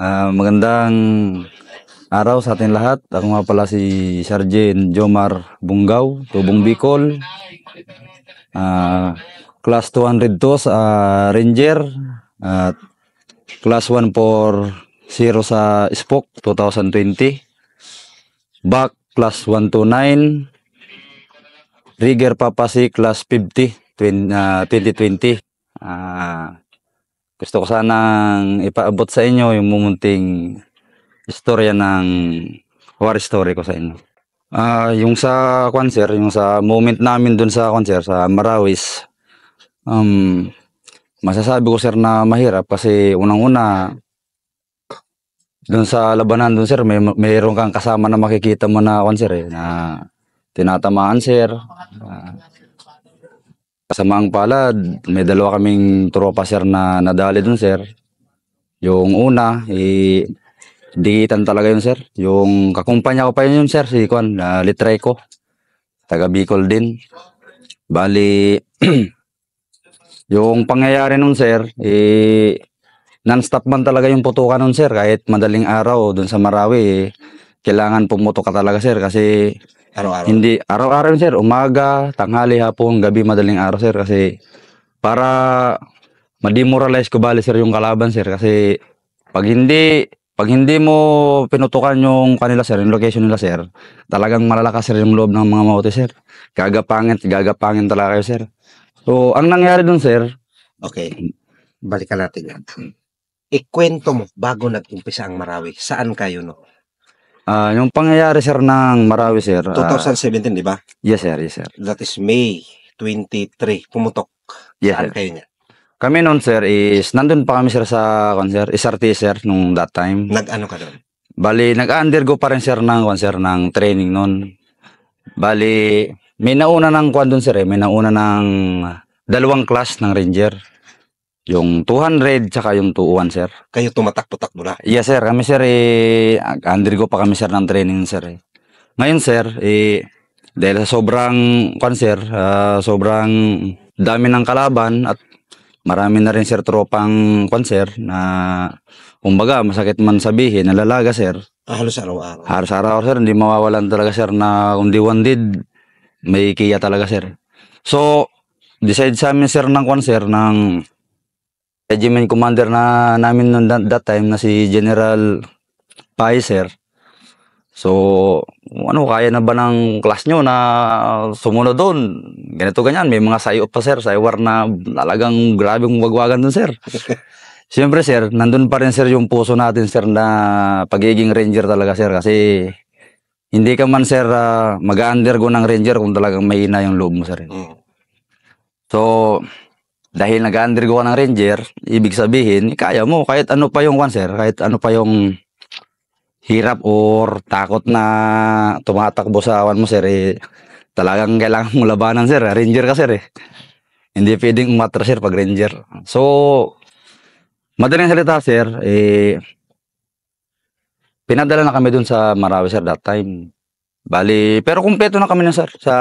Magandang araw sa ating lahat. Ako nga pala si Sergeant Jomar Bungaw, Tubong Bicol. Class 202 sa Ranger at Class 140 sa Spock 2020. Back Class 129. Rigger Papasi Class 50 2020. Gusto ko sanang ipaabot sa inyo yung mumunting istorya ng war story ko sa inyo. Yung sa concert, yung sa moment namin dun sa concert sa Marawis, masasabi ko sir na mahirap kasi unang-una dun sa labanan dun sir, mayroon kang kasama na makikita mo na concert na tinatamaan sir. Kasamaang palad, may dalawa kaming tropa sir na nadali dun sir. Yung una, dikitan talaga yun sir. Yung kakumpanya ko pa yun sir, si Kwan, Litreco. Taga Bicol din. Bali, yung pangyayari nun sir, non-stop man talaga yung putukan nun sir. Kahit madaling araw dun sa Marawi, kailangan pumutok ka talaga sir kasi Araw-araw. hindi araw-araw sir, umaga, tanghali, hapon, gabi, madaling araw sir kasi para ma-demoralize ko bali sir yung kalaban sir kasi pag hindi mo pinutukan yung kanila sir, yung location nila sir, talagang malalakas sir yung loob ng mga maote sir. Gagapangin talaga kayo sir. So, ang nangyari dun sir, Okay, balikan natin yan. Ikwento mo bago nag-umpisa ang Marawi. Saan kayo no? yung pangyayari sir ng Marawi sir. 2017, di ba? Yes sir, yes sir. That is May 23. Pumutok. Yes Saan sir. kayo niya? Kami noon sir is nandun pa kami sir sa concert, SRT sir nung that time. Nag-ano ka doon? Bali nag-undergo pa rin sir ng concert ng training noon. Bali may nauna ng kwan doon sir may nauna ng dalawang class ng Ranger. Yung 200 tsaka yung 201 sir. Kayo tumatakbo-takbo na. Yes sir, kami sir undergo pa kami sir ng training sir. Ngayon sir dahil sa sobrang kwan sir, sobrang dami ng kalaban at marami na rin sir tropang konser na kumbaga masakit man sabihin nalalaga sir. Halos araw-araw. Halos araw sir hindi mawawalan talaga sir na kung di one did may kiya talaga sir. So decide sa amin sir ng konser ng regiment commander na namin noon that time na si General Pai sir. So kaya na ba ng class nyo na sumunod doon? Ganito ganyan, may mga sayo pa sir, saywar na talagang grabing wagwagan doon sir. Siyempre sir, nandun pa rin sir yung puso natin sir na pagiging ranger talaga sir kasi hindi ka man sir mag-undergo ng ranger kung talagang mahina yung loob mo sir. So dahil nag-undergo ka ng ranger, ibig sabihin kaya mo kahit ano pa yung sir, kahit ano pa yung hirap or takot na tumatakbo sa awan mo sir talagang kailangan mong labanan sir. Ranger ka sir hindi pwedeng umatra sir pag ranger. So madaling salita sir pinadala na kami dun sa Marawi sir that time. Bali pero kumpleto na kami na sir sa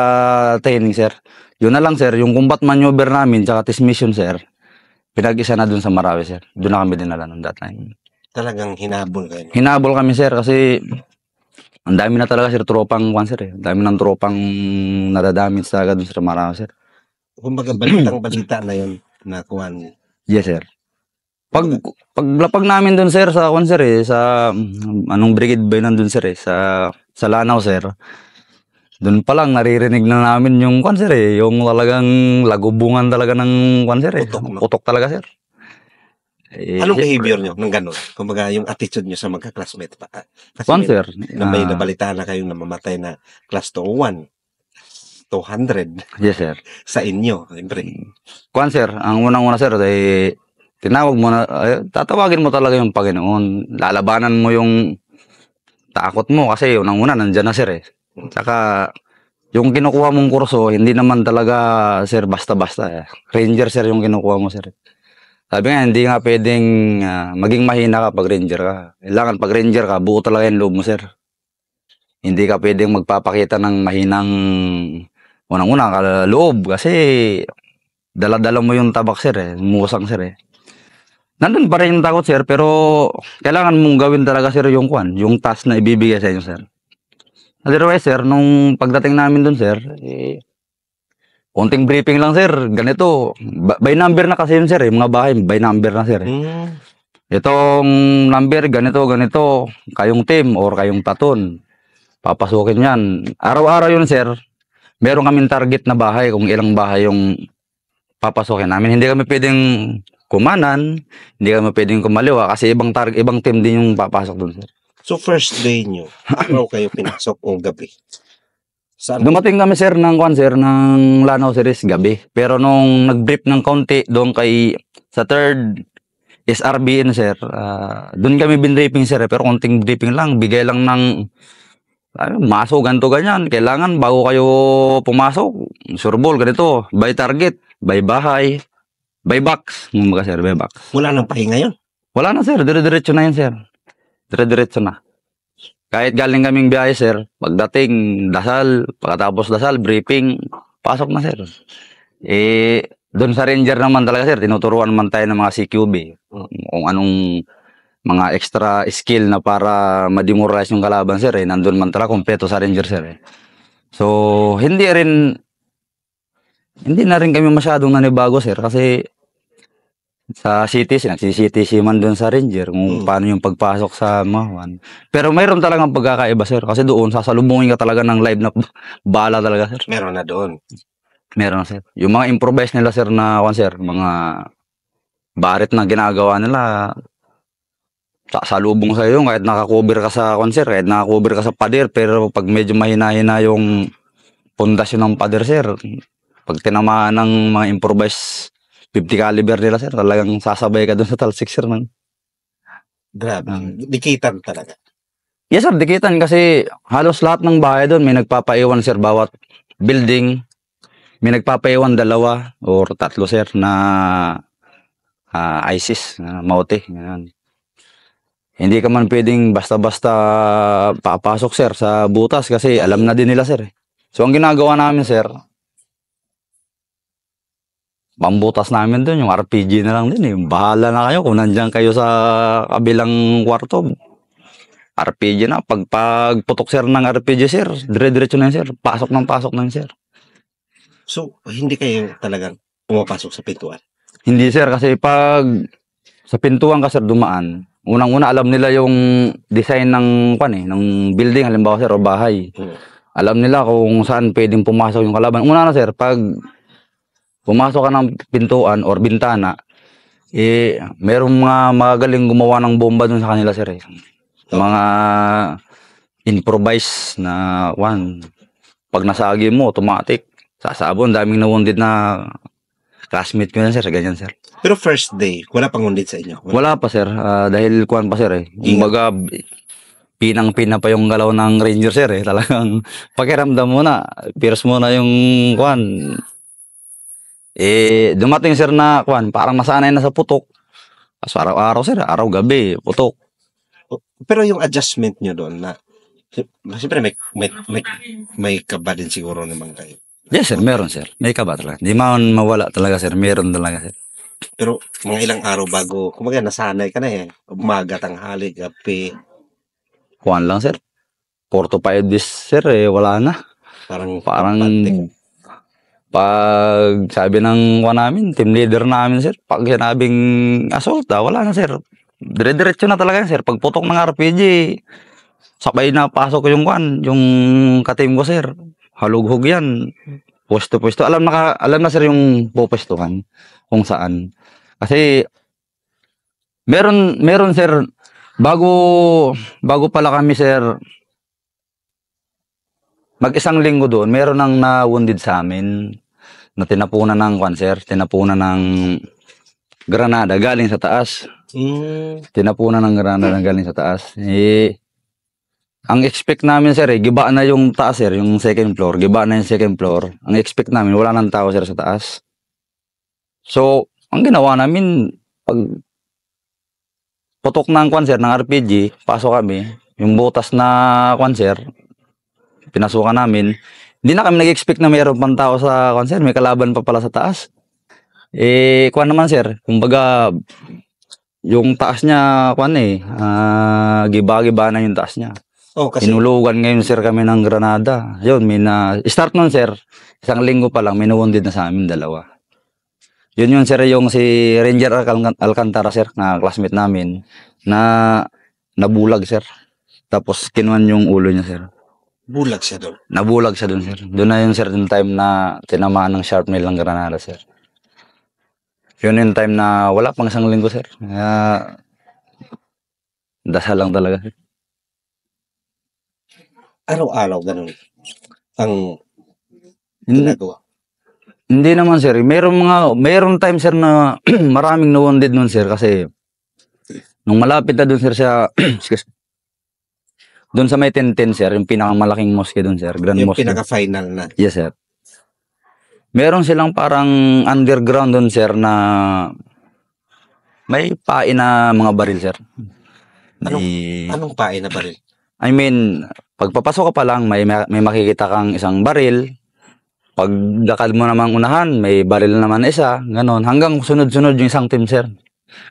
training sir. Yun na lang sir yung combat maneuver namin tsaka test mission sir pinag-isa na dun sa Marawi sir. Doon na kami dinala nung that time. Talagang hinabol kayo. Hinabol kami sir kasi ang dami na talaga sir tropang sir Ang dami ng tropang nadadamage talaga dun sa Marawi sir. Kumbaga balitang-balita na yun na kuwan. Yes sir. Paglapag namin dun sir sa sir sa anong brigade ba yun nandun sir sa Lanao sir. Dun pa lang naririnig na namin yung sir yung talagang lagubungan talaga ng sir Putok talaga sir. Anong behavior nyo nang gano'n? Kumbaga yung attitude nyo sa magka-classmate pa. Kasi sir, may nabalita na kayong namamatay na class 201, 200. Yes sir. Sa inyo, siyempre. Sir, ang unang-una sir tinawag mo na, tatawagin mo talaga yung Panginoon. Lalabanan mo yung takot mo kasi unang-una nandyan na sir Tsaka yung kinukuha mong kurso, hindi naman talaga sir basta-basta Ranger sir yung kinukuha mo sir. Sabi nga, hindi nga pwedeng maging mahina ka pag ranger ka. Kailangan pag ranger ka, buo talaga yung loob mo sir. Hindi ka pwedeng magpapakita ng mahinang unang-una loob kasi dala-dala mo yung tabak sir musang sir Nandun pa rin yung takot, sir, pero kailangan mong gawin talaga, sir, yung task na ibibigay sa inyo, sir. Otherwise, sir, nung pagdating namin dun, sir, konting briefing lang, sir. Ganito. By number na kasi yun, sir. Mga bahay, by number na, sir. Itong number, ganito, ganito. Kayong team or kayong taton. Papasukin yan. Araw-araw yun, sir. Meron kaming target na bahay kung ilang bahay yung papasukin namin. Hindi kami pwedeng kumanan, hindi kami pwedeng kumaliwa kasi ibang team din yung papasok doon, sir. So first day nyo, araw kayo pinasok o gabi? Saan? Dumating kami, sir, ng Lanao Series gabi. Pero nung nag-brief ng kaunti doon sa third SRBN, sir, doon kami binriefing, sir. Pero konting briefing lang, bigay lang ng masok, ganito, ganyan. Kailangan bago kayo pumasok, sureball, ganito, by target, by bahay, by box. Mga sir, by box. Wala nang pahinga yun? Wala na, sir. Dire-diretso na yun, sir. Dire-diretso na. Kahit galing kaming biyahe, sir, pagdating, dasal, pagkatapos dasal, briefing, pasok na, sir. Doon sa Ranger naman talaga, sir, tinuturuan naman tayo ng mga CQB. Kung anong mga extra skill na para ma-demoralize yung kalaban, sir, nandun man talaga, kompleto sa Ranger, sir. So, hindi na rin kami masyadong nanibago, sir, kasi sa CTC, nagsi-CTC man doon sa Ranger kung paano yung pagpasok sa Mahuan. Pero mayroon talagang pagkakaiba, sir, kasi doon sasalubungin ka talaga ng live na bala talaga, sir. Meron na doon. Meron, sir. Yung mga improvise nila, sir, sir, mga barit na ginagawa nila, sasalubong sa iyo kahit nakakover ka sa sir, kahit nakakover ka sa pader, pero pag medyo mahina-hina yung pundasyon ng pader, sir, pag tinamaan ng mga improvise 50 caliber nila, sir, talagang sasabay ka doon sa talsik, sir. Grabe. Dikitan talaga. Yes, sir, dikitan kasi halos lahat ng bahay doon may nagpapaiwan, sir, bawat building. May nagpapaiwan 2 or 3, sir, na ISIS, maute. Ganyan. Hindi ka man pwedeng basta-basta papasok, sir, sa butas kasi alam na din nila, sir. So, ang ginagawa namin, sir, pambutas namin doon, yung RPG na lang din. Bahala na kayo kung nandiyan kayo sa kabilang kwarto. RPG na. Pagputok, sir, ng RPG, sir, dire-diretso na yun, sir. Pasok na yun, sir. So, hindi kayo talagang pumapasok sa pintuan? Hindi, sir, kasi pag sa pintuan ka, sir, dumaan, unang-una alam nila yung design ng building, halimbawa, sir, o bahay. Alam nila kung saan pwedeng pumasok yung kalaban. Una na, sir, pag pumasok ka ng pintuan or bintana, merong mga magaling gumawa ng bomba dun sa kanila, sir. Mga improvise na pag nasagi mo, automatic, sasabon, daming na-wounded na classmate ko yan, sir, ganyan, sir. Pero first day, wala pang wounded sa inyo? Wala pa, sir, dahil pa, sir, kumbaga, pinang-pina pa yung galaw ng Ranger, sir, talagang pakiramdam mo na, pierce mo na yung dumating, sir, na parang nasanay na sa putok. So, araw-araw, sir, araw-gabi, putok. Pero yung adjustment nyo doon na, siyempre may kaba din siguro naman kayo. Yes, sir, meron, sir. May kaba talaga. Di man mawala talaga, sir. Meron talaga, sir. Pero mga ilang araw bago, kumaga nasanay ka na umaga, tanghali, gabi. Lang, sir. 4 to 5 days, sir, wala na. Parang pag sabi ng namin, team leader namin, sir, pag sinabing assault, wala na, sir. Dire-diretso na talaga, sir. Pag putok ng RPG, sabay na pasok yung yung katim ko, sir. Halughog yan. Pwesto-pwesto. Alam na, sir, yung pupwestuhan kung saan. Kasi meron, sir, bago pala kami, sir, mag-isang linggo doon, meron nang na-wounded sa amin na tinapunan ng tinapunan ng granada galing sa taas. Tinapunan ng granada galing sa taas. Ang expect namin, sir, giba na yung taas, sir, yung second floor. Giba na yung second floor. Ang expect namin, wala nang tao, sir, sa taas. So, ang ginawa namin, pag putok ng sir, ng RPG, pasok kami, yung butas na sir, pinasukan namin. Hindi na kami nag-expect na mayroon pang tao sa sir, may kalaban pa pala sa taas. Naman, sir, kumbaga, yung taas niya, giba-giba na yung taas niya. Oh, kasi Inulugan ngayon, sir, kami ng granada. Yun, start nun, sir, isang linggo pa lang, minawundid na sa amin, 2. Yun yun, sir, yung si Ranger Alcantara, sir, na classmate namin, na nabulag, sir. Tapos, kinuhan yung ulo niya, sir. bulag siya doon. Nabulag siya dun, sir. Doon na yun, sir, yung time na tinamaan ng sharpnail ng granada, sir. Yun yung time na wala pang isang linggo, sir. Kaya, dasal lang talaga, sir. Araw-araw ganun ang Hindi, ginagawa. hindi naman, sir. Mayroon time, sir, na maraming na-wounded nun, sir, kasi nung malapit na dun, sir, excuse, dun sa may 1010, sir, yung pinakamalaking mosque dun, sir, Grand Yung Mosque. pinaka-final na. Yes, sir. Meron silang parang underground dun, sir, na may pain na mga baril, sir. Anong pain na ba rin? I mean, pagpapasok ka pa lang, may makikita kang isang baril. Pagdakad mo namang unahan, may baril naman isa. Ganon. Hanggang sunod-sunod yung isang team, sir.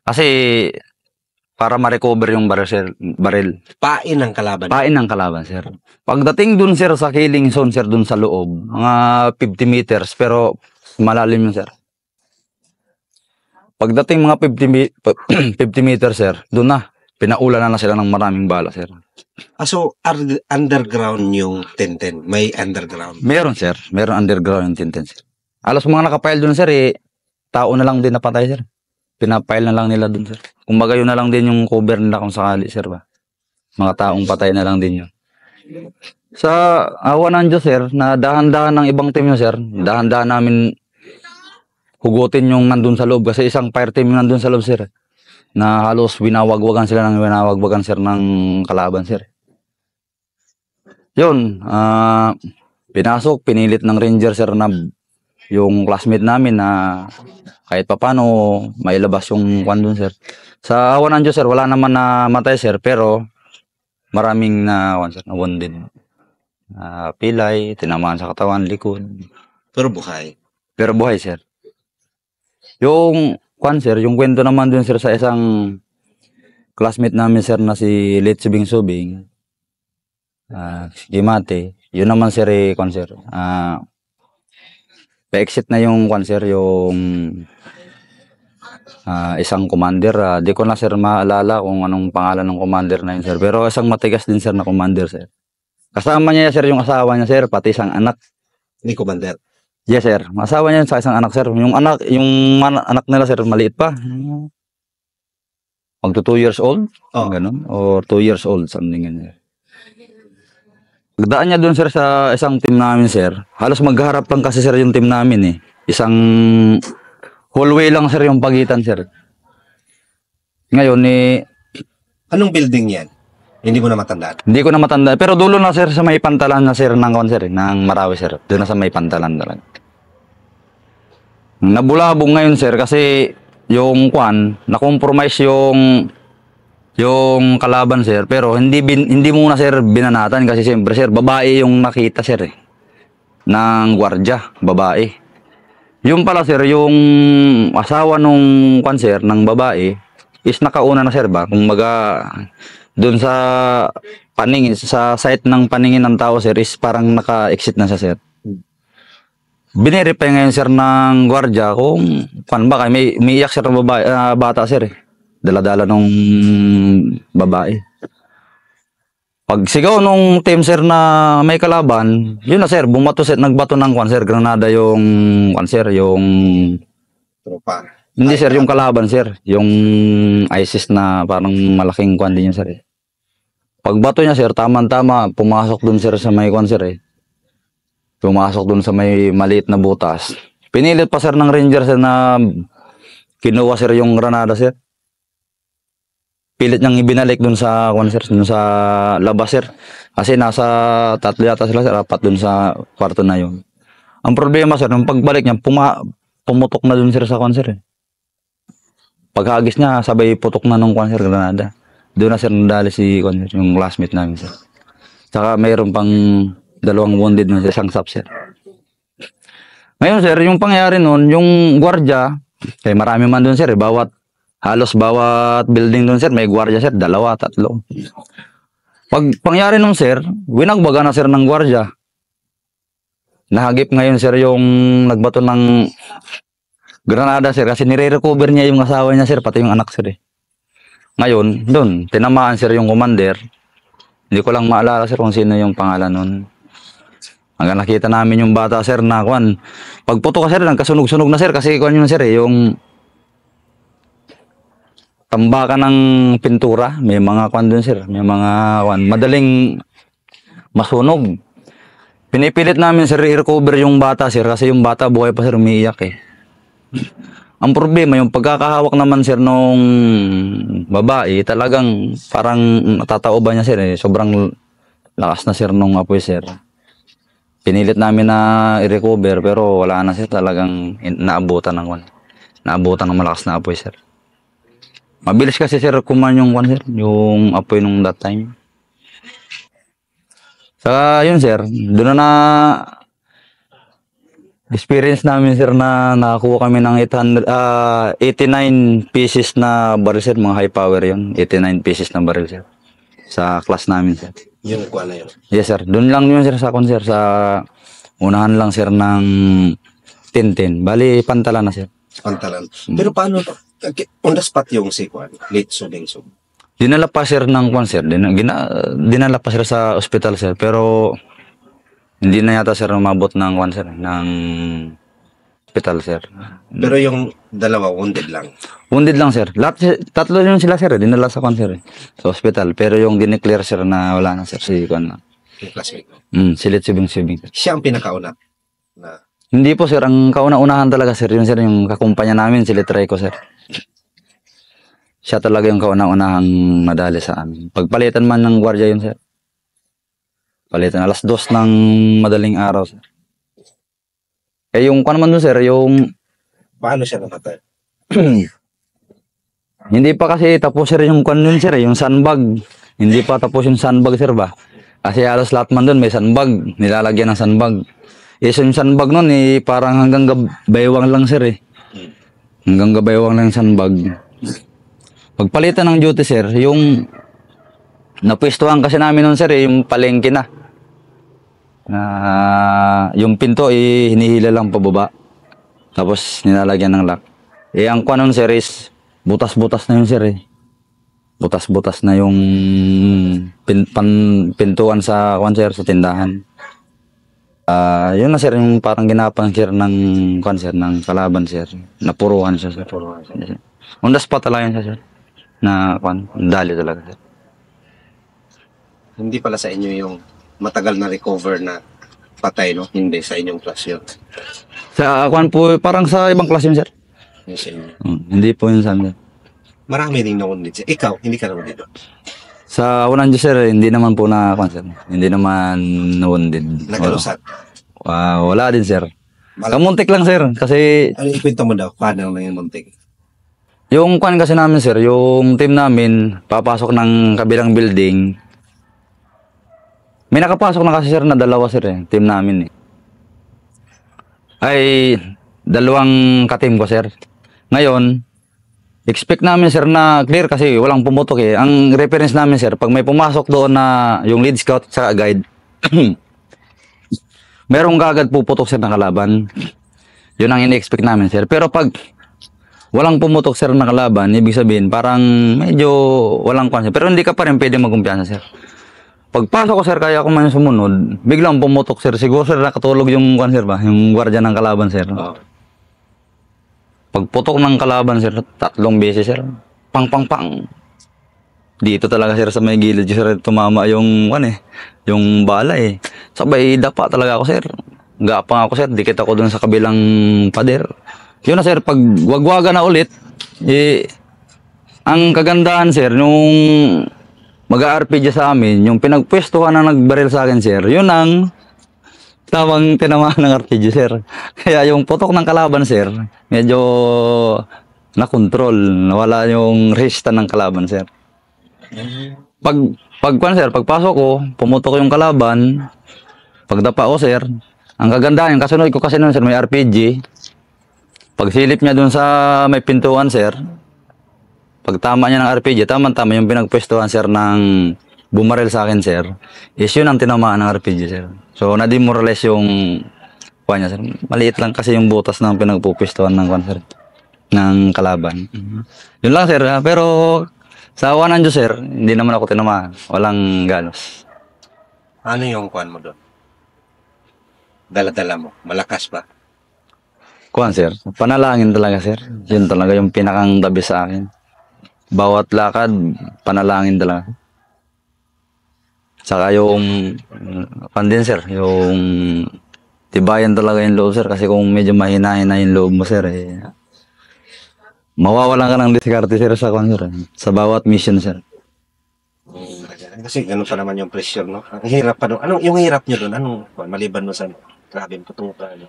Kasi, para ma-recover yung baril, sir. Baril. Pain ng kalaban. Pain ng kalaban, sir. Pagdating dun, sir, sa killing zone, sir, dun sa loob, mga 50 meters, pero malalim yun, sir. Pagdating mga 50 meters, sir, dun na. Pinaulan na sila ng maraming bala, sir. So, underground yung 1010. May underground. Meron, sir. Meron underground yung tintin, sir. Alas mga nakapile dun, sir, tao na lang din napatay, sir. Pinapile na lang nila dun, sir. Kumbaga yun na lang din yung cover nila kung sakali, sir, ba? Mga taong patay na lang din yun. Sa awa ng Diyos, sir, na dahan-dahan ng ibang team yun, sir. Dahan-dahan namin hugutin yung nandun sa loob. Kasi isang fire team yung nandun sa loob, sir. Na halos winawagwagan sila sir, ng kalaban, sir. Yun, pinasok, pinilit ng ranger, sir, na yung classmate namin na kahit papano mailabas yung kwan dun, sir. Sa awa ng Diyos, sir, wala naman na matay, sir, pero maraming na wounded. Pilay, tinamaan sa katawan, likod. Pero buhay. Pero buhay, sir. Yung sir, yung kwento naman dun, sir, sa isang classmate namin, sir, na si Lit Subing, Gimate, yun naman, sir, sir, pa-exit na yung sir, yung isang commander. Di ko na, sir, maalala kung anong pangalan ng commander na yun, sir, pero isang matigas din, sir, na commander, sir. Kasama niya, sir, yung asawa niya, sir, pati isang anak. Ni commander. Yes, sir. Asawa niya sa isang anak, sir. Yung anak nila, sir, maliit pa. Magto 2 years old, ganun, or 2 years old, something ganyan. Pagdaan niya doon, sir, sa isang team namin, sir. Halos magharap lang kasi, sir, yung team namin, Isang hallway lang, sir, yung pagitan, sir. Ngayon, Anong building yan? Hindi mo na matandaan. hindi ko na matanda. Pero dulo na, sir, sa may pantalan na, sir, ng sir, ng Marawi, sir. Doon na sa may pantalan talaga. Nabulabong ngayon, sir, kasi yung na-compromise yung kalaban, sir. Pero hindi muna, sir, binanatan kasi siyempre, sir, babae yung nakita, sir, ng gwardiya, babae. Yung pala, sir, yung asawa nung sir, ng babae is nakauna na, sir, ba? Kumbaga, doon sa paningin, sa site ng paningin ng tao, sir, is parang naka-exit na siya, sir. Binerify ngayon, sir, ng gwardiya kung baka may iyak, sir, ng bata, sir, dala-dala nung babae. Pag sigaw nung team, sir, na may kalaban, yun na, sir, bumato, sir, nagbato ng sir, granada yung sir, yung tropa. hindi, sir, yung kalaban, sir, yung ISIS na parang malaking din yun, sir. Pagbato niya, sir, tama-tama, pumasok dun, sir, sa may sir, Pumasok dun sa may maliit na butas. Pinilit pa, sir, ng ranger, sir, na kinuha, sir, yung granada, sir. Pilit niyang ibinalik dun sa sir, dun sa labas, sir. Kasi nasa 3 yata sila, sir, 4 dun sa kwarto na yun. Ang problema, sir, nung pagbalik niya, pumutok na dun, sir, sa sir. Paghagis niya, sabay putok na nung sir, granada. Doon na, sir, nadali si sir, yung classmate namin, sir. Saka mayroon pang 2 wounded na isang sap, sir. Ngayon, sir, yung pangyayari nun, yung gwardiya, marami man doon, sir, bawat Halos bawat building doon, sir, may gwardiya, sir. 2, 3. Pag pangyari nung, sir, winagbaga na, sir, ng gwardiya. Nahagip ngayon, sir, yung nagbato ng granada, sir, kasi nire-recover niya yung asawa niya, sir, pati yung anak, sir, eh. Ngayon, doon, tinamaan, sir, yung commander. Hindi ko lang maalala, sir, kung sino yung pangalan nun. Hanggang nakita namin yung bata, sir, na kwan. Pagputo ka, sir, nagkasunog-sunog na, sir, kasi kwan yun, sir, eh, yung tambakan ng pintura. May mga kwan doon, sir. May mga kwan. Madaling masunog. Pinipilit namin, sir, i-recover yung bata, sir, kasi yung bata buhay pa, sir, umiiyak, eh. Ang problema, yung pagkakahawak naman, sir, nung babae, talagang parang natataoban niya, sir, eh. Sobrang lakas na, sir, nung apoy, sir. Pinilit namin na i-recover, pero wala na, sir, talagang naabutan ng kwan. Naabutan ng malakas na apoy, sir. Mabilis kasi, sir, kuman yung kwan, sir, yung apoy nung that time. Saka yun, sir, doon na experience namin, sir, na nakakuha kami ng 89 pieces na baril, sir. Mga high power yun. 89 pieces na baril, sir. Sa class namin, sir. Yung kuha na yun. Yes, sir. Doon lang yun, sir, sa sir. Sa unahan lang, sir, ng 10-10. Bali, pantala na, sir. Pantalan. Pero paano, on the spot yung si Kwan, late subing sub. Dinala pa, sir, ng kwan, sir. Dinala pa, sir, sa ospital, sir. Pero hindi na yata, sir, umabot ng kwan, sir, ng ospital, sir. Pero yung dalawa, wounded lang. Wounded lang, sir. Lahat, tatlo yun sila, sir. Dinala sa kwan, sir, sa ospital. Pero yung dineclare, sir, na wala na, sir, si kwan na. Yung classmate mo. Silit subing-subing, sir. Siya ang pinakauna na Hindi po, sir. Ang kauna-unahan talaga, sir. Yun, sir, yung kakumpanya namin, si Litraico, sir. Siya talaga yung kauna-unahang madali sa amin. Pagpalitan man ng gwardiya yun, sir. Palitan, 2:00 ng madaling araw, sir. Eh, yung kung naman dun, sir, yung paano siya namatay? hindi pa kasi tapos, sir, yung kwan dun, sir, yung sandbag. Hindi pa tapos yung sandbag, sir, ba? Kasi halos lahat man dun may sandbag. Nilalagyan ng sandbag. Eh, so yung sandbag nun, eh, parang hanggang gabaywang lang, sir, eh. Hanggang gabaywang lang yung sandbag. Pagpalitan ng duty, sir, yung napwestuhan kasi namin nun, sir, eh, yung palengke na. Yung pinto, eh, hinihila lang pababa. Tapos, nilalagyan ng lock. Eh, ang kwan nun, sir, is butas-butas na yun, sir, eh. Butas-butas na yung pintuan sa kwan, sir, sa tindahan. Yun na, sir, yung parang ginapang, sir, ng kwan, sir, ng kalaban, sir. Napuruhan siya, sir. On the spot talaga yun siya, sir. Na kwan, dali talaga, sir. Hindi pala sa inyo yung matagal na recover na patay, no? Hindi, sa inyong class yun. Sa kwan po, parang sa ibang klase yun, sir. Yung sa inyo. Hindi po yun sa amin. Marami rin na-wounded siya. Ikaw, hindi ka na-wounded. Sa unang Diyos, sir, hindi naman po na kwan, sir. Hindi naman na-wounded. Nagalusat. Wala din, sir. Kamuntik lang, sir. Kasi Ano ikwento mo daw? Paano lang yung muntik? yung kwan kasi namin, sir, yung team namin, papasok ng kabilang building. May nakapasok na kasi, sir, na 2, sir, eh, team namin, eh. Ay, 2 ka-team ko, sir. Ngayon, expect namin, sir, na clear kasi walang pumutok, eh. Ang reference namin, sir, pag may pumasok doon na yung lead scout sa guide, merong kagad puputok, sir, na kalaban. Yun ang ini-expect namin, sir. Pero pag walang pumutok, sir, na kalaban, ibig sabihin, parang medyo walang kwan, sir. Pero hindi ka pa rin pwede magkumpiyansa, sir. Pagpasok ko, sir, kaya ako man sumunod, biglang pumutok, sir. Siguro, sir, nakatulog yung kwan, sir, ba? Yung gwardiya ng kalaban, sir. Pagputok ng kalaban, sir, 3 beses, sir. Pang, pang, pang. Dito talaga, sir, sa may gilid, sir, tumama yung, yung bala, eh. Sabay, dapa talaga ako, sir. Gapang ako, sir. Dikit ako dun sa kabilang pader. Yun na, sir, pag wagwaga na ulit, eh, ang kagandahan, sir, nung mag-RPG sa amin, yung pinagpwestuhan na nagbaril sa akin, sir, yun ang tamang tinamaan ng RPG, sir. Kaya yung putok ng kalaban, sir, medyo na-control. Nawala yung resista ng kalaban, sir. Pagpasok ko, pumutok yung kalaban, pagdapa ko, sir, ang kagandahan, yung kasunod ko kasi nun, sir, may RPG. Pagsilip niya dun sa may pintuan, sir, Pag tama niya ng RPG, tama-tama yung pinagpwestuhan sir ng bumarel sa akin sir, is yun ang tinamaan ng RPG sir. So na-demoralize yung kuha niya sir. Maliit lang kasi yung butas ng pinagpupwestuhan ng kuha sir, ng kalaban. Yun lang sir, pero sa awa ng Diyos sir, hindi naman ako tinamaan. Walang galos. Ano yung kuan mo doon? Dala-dala mo. Malakas ba? Kuha sir, panalangin talaga sir. Yun talaga yung pinakang tabi sa akin. Bawat lakad, panalangin talaga. Saka yung pandin sir, yung tibayan talaga yung loob sir. Kasi kung medyo mahina-hina yung loob mo sir, mawawalan ka ng diskarte sir sa kwan sir. Sa bawat mission sir. Kasi ganun pa naman yung pressure, no? Ang hirap pa doon. Anong yung hirap nyo doon? Anong kuwan? Maliban mo sa grabe yung putukan, ano?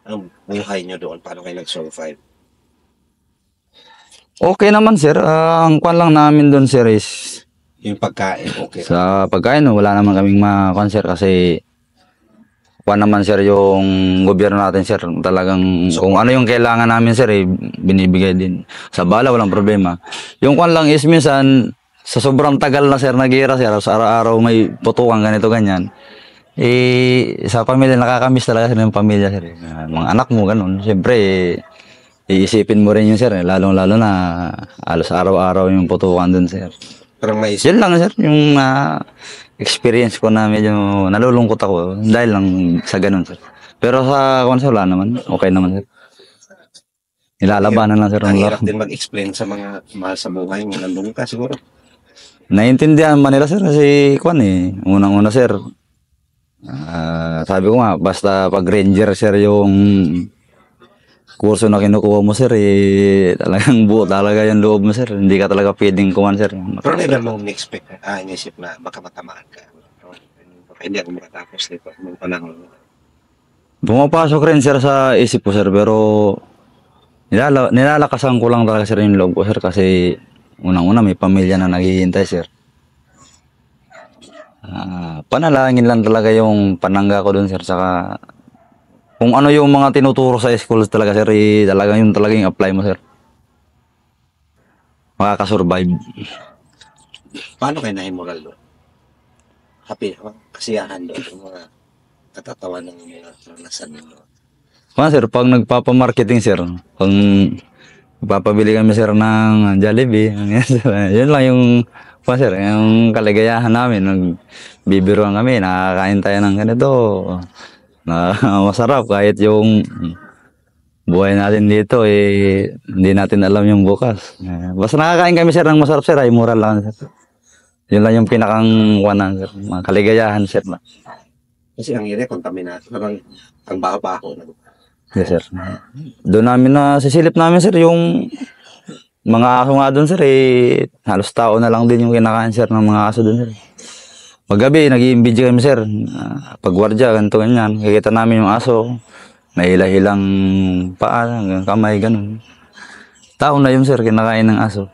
Anong buhay nyo doon? Paano kayo nag-survive? Okay naman sir, ang kwan lang namin doon sir is Yung pagkain, okay. sa pagkain, wala naman kaming makakwan sir kasi kwan naman sir yung gobyerno natin sir. Talagang kung ano yung kailangan namin sir, binibigay din. Sa bala, walang problema. Yung kwan lang is minsan, sa sobrang tagal na sir, nag-iira sir, sa araw-araw may putukan, ganito, ganyan. Sa pamilya, nakakamiss talaga sir yung pamilya sir. Mga anak mo, ganun. Siyempre, iisipin mo rin yun sir, lalong-lalo na alos araw-araw yung putukan dun sir. Parang may Yun lang sir, yung experience ko na medyo nalulungkot ako dahil lang sa ganun sir. Pero sa konsola naman, okay naman sir. Nilalabanan lang sir. ang hirap din mag-explain sa mga mahal sa buhay mo. Nandun ka siguro. Naiintindihan man nila sir kasi unang-una sir. Sabi ko nga, basta pag ranger sir yung kurso na kinukuha mo sir, talagang buo talaga yung loob mo sir. Hindi ka talaga pwedeng kuman sir. Pero never mo in-expect, inisip na baka matamaan ka. Baka hindi ako makatapos nito. Nung panahon. Pumapasok rin sir sa isip ko sir, pero nilalakasan ko lang talaga sir yung loob ko sir kasi unang-una may pamilya na naghihintay sir. Panalangin lang talaga yung panangga ko dun sir, saka kung ano yung mga tinuturo sa school talaga sir, talaga yung talagang apply mo sir. Makakasurvive. Paano kayo na-moral doon? Happy, kasiyahan doon. Yung mga katatawa ng mga karanasan nyo. Sir, pag nagpapamarketing sir, pag nagpapabili kami sir ng Jollibee, yun lang yung sir, yung kaligayahan namin. Nagbibiruan kami, nakakain tayo ng ganito. Na masarap kahit yung buhay natin dito hindi natin alam yung bukas. Basta nakakain kami sir ng masarap sir, ay moral lang sir. Yun lang yung pinakang sir, mga kaligayahan sir na. Kasi ang area contaminated, parang ang baho-baho na. Yes sir. Doon namin na sisilip namin sir yung mga aso nga doon sir, halos tao na lang din yung kinakain sir ng mga aso doon sir. Paggabi, nag-i-imbidyo kami sir. Pagwardya, ganito ganyan. Kikita namin yung aso. May hila-hilang paa, kamay, ganun. Tao na yun sir, kinakain ng aso.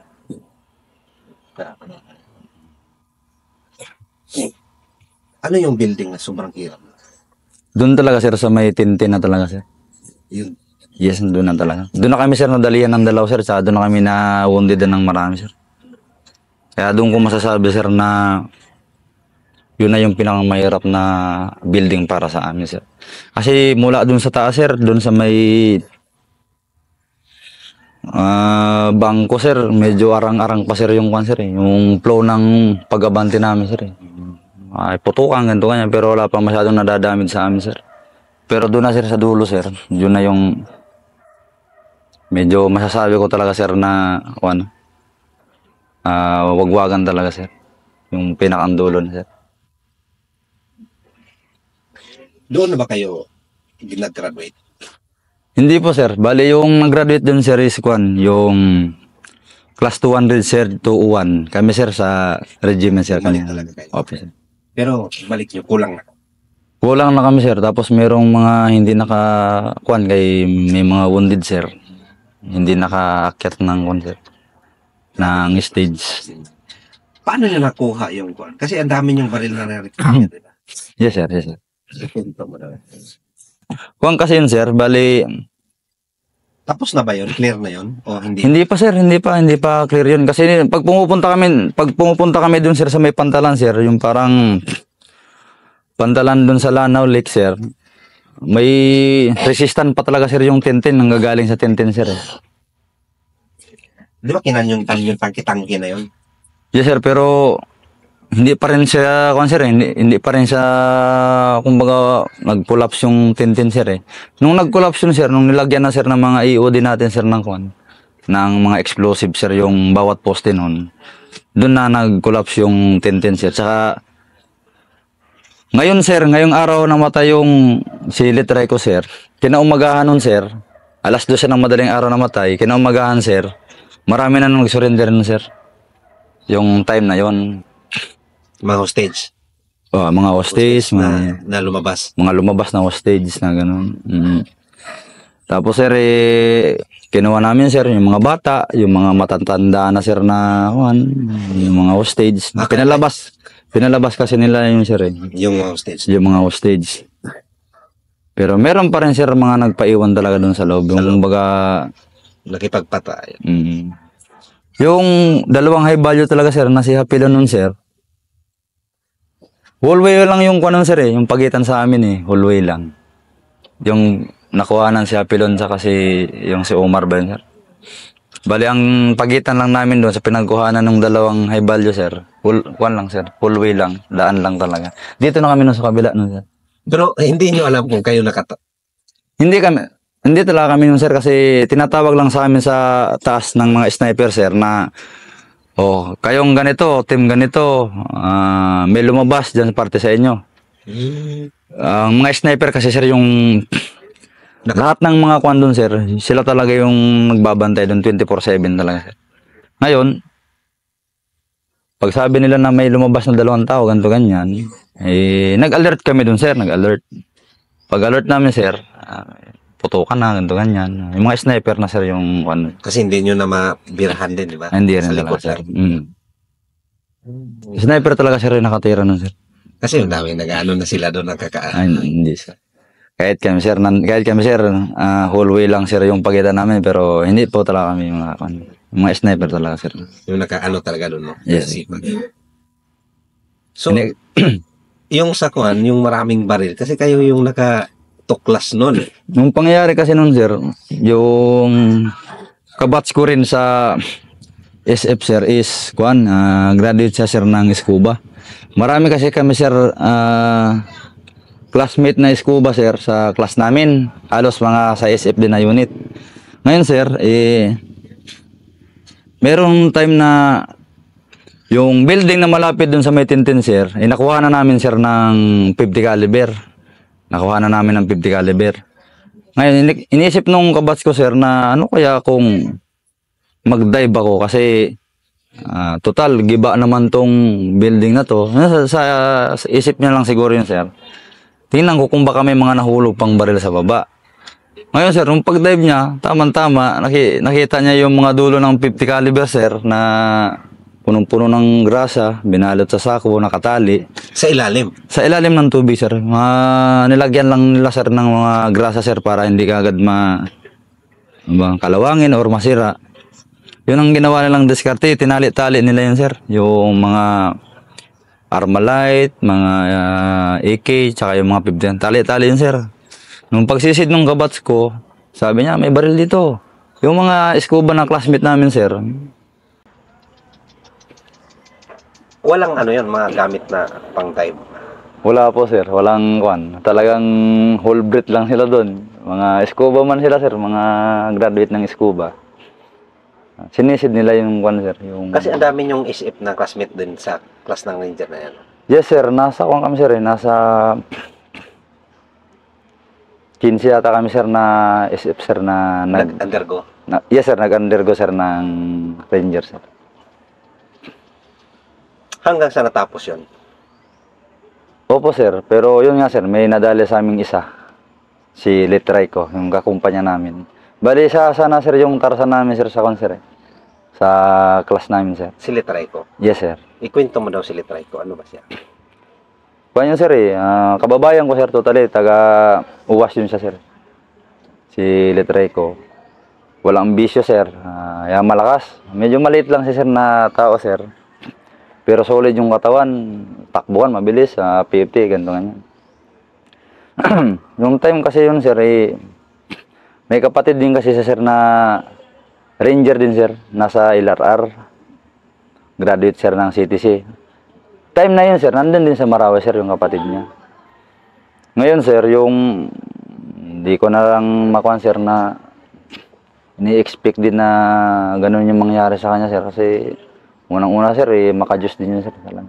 Ano yung building na sobrang hirap? Doon talaga sir, sa may tintin na talaga sir. Yun. Yes, doon na talaga. Doon na kami sir, nadalihan ng dalaw sir. Saka doon na kami na wounded ng marami sir. Kaya doon ko masasabi sir na yun na yung pinakang mahirap na building para sa amin sir. Kasi mula doon sa taas sir, doon sa may bangko sir, medyo arang-arang pa sir yung kwan sir yung flow ng pag-abante namin sir Ay putukan ganito ganyan, pero wala pang masyadong nadadamage sa amin sir. Pero doon na sir sa dulo sir, yun na yung medyo masasabi ko talaga sir na wagwagan talaga sir. Yung pinakang dulo na sir. Doon na ba kayo nag-graduate? Hindi po sir, bali yung nag-graduate dun sir is yung class 200 sir, 201. Kami sir sa regiment sir. Balik talaga kayo. Opo sir. Pero balik nyo, kulang na. Kulang na kami sir, tapos merong mga hindi kay may mga wounded sir. Hindi nakaakyat ng sir, ng stage. Paano nyo nakuha yung kuwan? Kasi ang dami yung baril na na-recruit, di ba? Yes sir, yes sir. Ikwento mo na. Kasi yun sir, bali Tapos na ba yun? Clear na yun? O hindi? Hindi pa sir, hindi pa clear yun. Kasi pag pumupunta kami dun sir sa may pantalan sir, yung parang pantalan dun sa Lanao Lake sir, may resistant pa talaga sir yung tintin, nanggagaling sa tintin sir. Di ba kinanyong yung tangki-tangki na yun? Yes sir, pero hindi pa rin siya, hindi pa rin siya, kumbaga, nag-collapse yung tintin sir eh. Nung nag-collapse yun sir, nung nilagyan na sir ng mga EOD natin sir ng ng mga explosive sir, yung bawat poste nun, doon na nag-collapse yung tintin sir. Tsaka, ngayon sir, ngayong araw namatay yung si Litray ko sir, kinaumagahan nun sir, alas 12 ng madaling araw namatay, kinaumagahan sir, marami na nang nag-surrender nun sir. Yung time na yon. Mga hostage Mga hostage, na lumabas. mga lumabas na hostage na gano'n. Tapos sir, kinuha namin sir, yung mga bata, yung mga matatanda na sir na, yung mga hostage. Okay. Pinalabas kasi nila yun sir eh. Yung mga hostage. Yung mga hostage. Pero meron pa rin sir mga nagpaiwan talaga doon sa loob. Yung kumbaga, Nakipagpatay. yung dalawang high value talaga sir, na si Hapilon nun sir. Hallway lang yung kuwan nun sir eh, yung pagitan sa amin eh, hallway lang. Yung nakuhanan si Hapilon sa kasi yung si Omar ba yun sir? Bali ang pagitan lang namin doon sa pinagkuhanan ng dalawang high value sir, kuwan lang sir, hallway lang, daan lang talaga. Dito na kami nun sa kabila nun sir. Pero hindi nyo alam kung kayo Hindi talaga kami nun sir kasi tinatawag lang sa amin sa taas ng mga sniper sir na kayong ganito, team ganito, may lumabas dyan sa parte sa inyo. Ang mga sniper kasi sir yung lahat ng mga kwan doon sir, sila talaga yung nagbabantay doon 24/7 talaga sir. Ngayon, pag sabi nila na may lumabas na 2 tao, ganito ganyan, nag-alert kami doon sir, nag-alert. Pag alert namin sir, putukan na, ganito ganyan. Yung mga sniper na sir yung kasi hindi nyo na mabirahan din, di ba? hindi rin Sa talaga likod sir. lang. Sniper talaga sir yung nakatira nun sir. Kasi yung dami nag-ano na sila doon Ay, hindi sir. Kahit kami sir, hallway lang sir yung pagitan namin pero hindi po talaga kami mga sniper talaga sir. yung naka-ano talaga doon, no? Yes. So, yung sa kuhan, yung maraming baril, kasi kayo yung naka-tuklas nun. Nung pangyayari kasi nun sir, yung kabatch ko rin sa SF sir is graduate siya sir ng scuba. Marami kasi kami sir classmate na scuba sir sa class namin. Halos mga sa SF din na unit. Ngayon sir, merong time na yung building na malapit dun sa may Tintin sir, nakuha na namin sir ng 50 caliber. Nakuha na namin ng 50 caliber. Ngayon, iniisip nung kabatch ko sir na ano kaya kung mag-dive ako kasi total, giba naman tong building na to. Sa isip niya lang siguro yun sir. Tingnan ko kung baka may mga nahulog pang baril sa baba. Ngayon sir, nung pag-dive niya, tama-tama, nakita niya yung mga dulo ng 50 caliber sir na punong-puno ng grasa, binalot sa sako, nakatali. Sa ilalim? Sa ilalim ng tubig sir. Nilagyan lang nila sir ng mga grasa sir para hindi kaagad kalawangin or masira. Yun ang ginawa nilang diskarte, tinali-tali nila yun sir. Yung mga Armalite, mga AK, tsaka yung mga 50. Tali-tali yun sir. Nung pagsisid ng kabats ko, sabi niya, may baril dito. Yung mga scuba na classmate namin sir. Walang ano yun, mga gamit na pang-dive? Wala po sir, walang talagang whole breed lang sila doon. Mga scuba man sila sir, mga graduate ng scuba. Sinisid nila yung sir. Kasi ang dami yung isip na classmate din sa class ng ranger na yan. Yes sir, nasa kami sir nasa 15 yata kami sir na SF sir na nag-undergo? Yes sir, nag-undergo sir ng ranger sir. Hanggang sa natapos yun? Opo sir, pero yun nga sir, may nadali sa aming isa. Si Litray ko, yung kakumpanya namin. Bali sana sir yung tarsa namin sir sa sir sa class namin sir. Si Litray ko? Yes sir. Ikwento mo daw si Litray ko, ano ba siya? Kanya sir kababayan ko sir totally, taga Uwas yun siya sir. Si Litray ko. walang bisyo sir. Yan malakas. Medyo maliit lang si sir na tao sir. Pero solid yung katawan. Takbuhan, mabilis. 50, ganito ganyan. Yung time kasi yun sir, may kapatid din kasi si sir na ranger din sir. Nasa LRR. Graduate sir ng CTC. Time na yun sir, nandun din sa Marawi sir yung kapatid niya. Ngayon sir, yung hindi ko na lang makuha sir na ini-expect din na ganun yung mangyari sa kanya sir kasi unang-una sir maka-Diyos din yun sir talaga.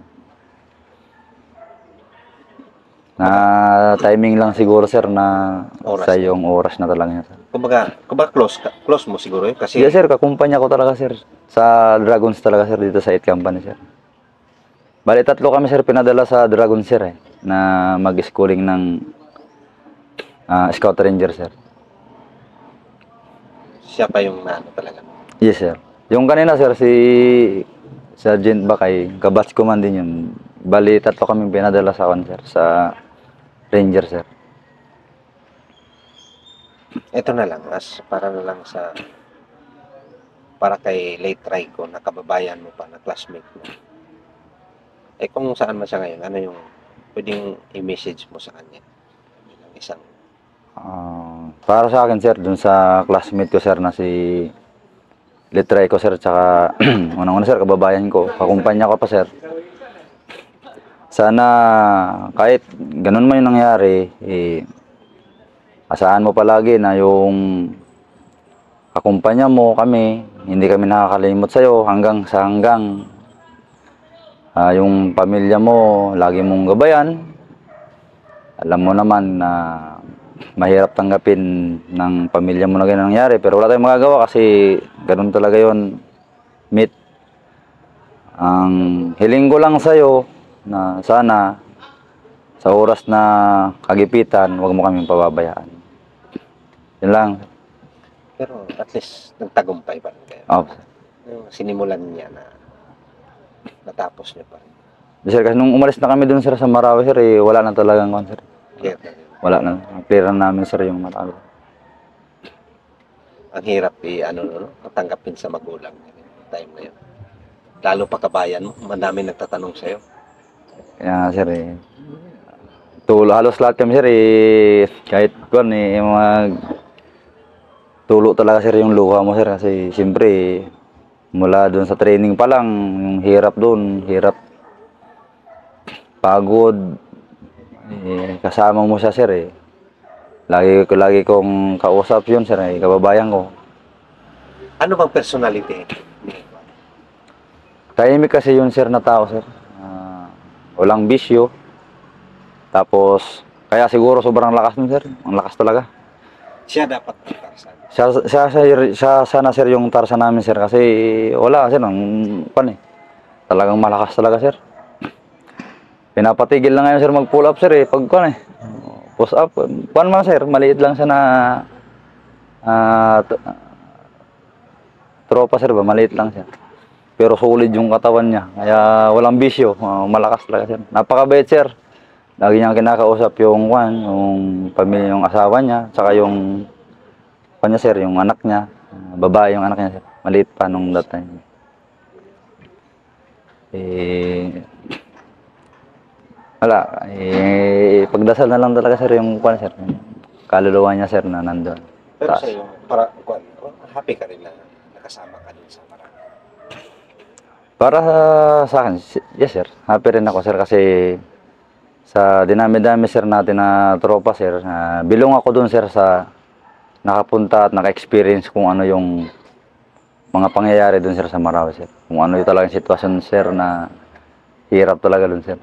Na timing lang siguro sir na Oras. sa yung oras na talaga niya sir. Kumbaga close mo siguro yun kasi Yes sir, kakumpanya ko talaga sir sa Dragons talaga sir dito sa 8 company sir. Bali 3 kami sir pinadala sa Dragons sir na mag-schooling ng Scout Ranger sir. siya pa yung ano talaga. Yes, sir. Yung kanina, sir, si Sergeant Bakay, kabatch ko man din yun. Bali, 3 kami pinadala sa sir, sa Ranger, sir. Ito na lang, para na lang para kay late Rico, na kababayan mo pa, na classmate mo. Kung saan man siya ngayon, ano yung pwedeng i-message mo sa kanya? Bilang isang Para sa akin, sir, dun sa classmate ko, sir, na si Litray ko, sir, tsaka unang-una, sir, kababayan ko, kakumpanya ko pa, sir. Sana, kahit ganun man yung nangyari, asahan mo palagi na yung kakumpanya mo, kami, hindi kami nakakalimot sa'yo hanggang yung pamilya mo, lagi mong gabayan. Alam mo naman na mahirap tanggapin ng pamilya mo na ganyan nangyari, pero wala tayong magagawa kasi ganun talaga yon, meet. Ang hiling ko lang sa'yo na sana sa oras na kagipitan, huwag mo kaming pababayaan. Yun lang. pero at least nagtagumpay pa rin kayo. Oh. Yung sinimulan niya na natapos niyo pa rin. Sir, kasi nung umalis na kami dun sir sa Marawi sir, wala na talagang sir. Clear na rin. Wala na. Clear na namin sir yung Marawi. Ang hirap tanggapin sa magulang yung time na yun. Lalo pa kabayan mo, madami nagtatanong sa'yo. Kaya sir halos lahat kami sir kahit tulo talaga sir yung luha mo sir kasi siyempre mula doon sa training pa lang yung hirap doon, hirap, pagod, kasama mo siya sir lagi kong kausap yun sir kababayan ko. Ano bang personality? Tahimik kasi yun sir na tao sir, walang bisyo, tapos kaya siguro sobrang lakas nun sir, ang lakas talaga. Siya dapat magtarsan. Siya sana sir yung tarsa namin sir kasi wala sir talagang malakas talaga sir. Pinapatigil lang ngayon sir mag pull up sir pag push up man sir, maliit lang siya na tropa sir ba, maliit lang siya pero solid yung katawan niya kaya walang bisyo, malakas talaga sir, napakabait sir. Lagi niyang kinakausap yung pamilya, yung asawa niya, saka yung kanya sir, yung anak niya, babae yung anak niya sir. Maliit pa nung that time. Wala, pagdasal na lang talaga sir yung sir, kaluluwa niya sir na nandun. Pero sa iyo, happy ka rin na nakasama ka dun sa Marawi. Para sa akin, yes sir, happy rin ako sir kasi sa dinami-dami sir natin na tropa sir, bilong ako dun sir sa nakapunta at naka-experience kung ano yung mga pangyayari dun sir sa Marawi sir. Kung ano yung talagang sitwasyon sir na hirap talaga dun sir.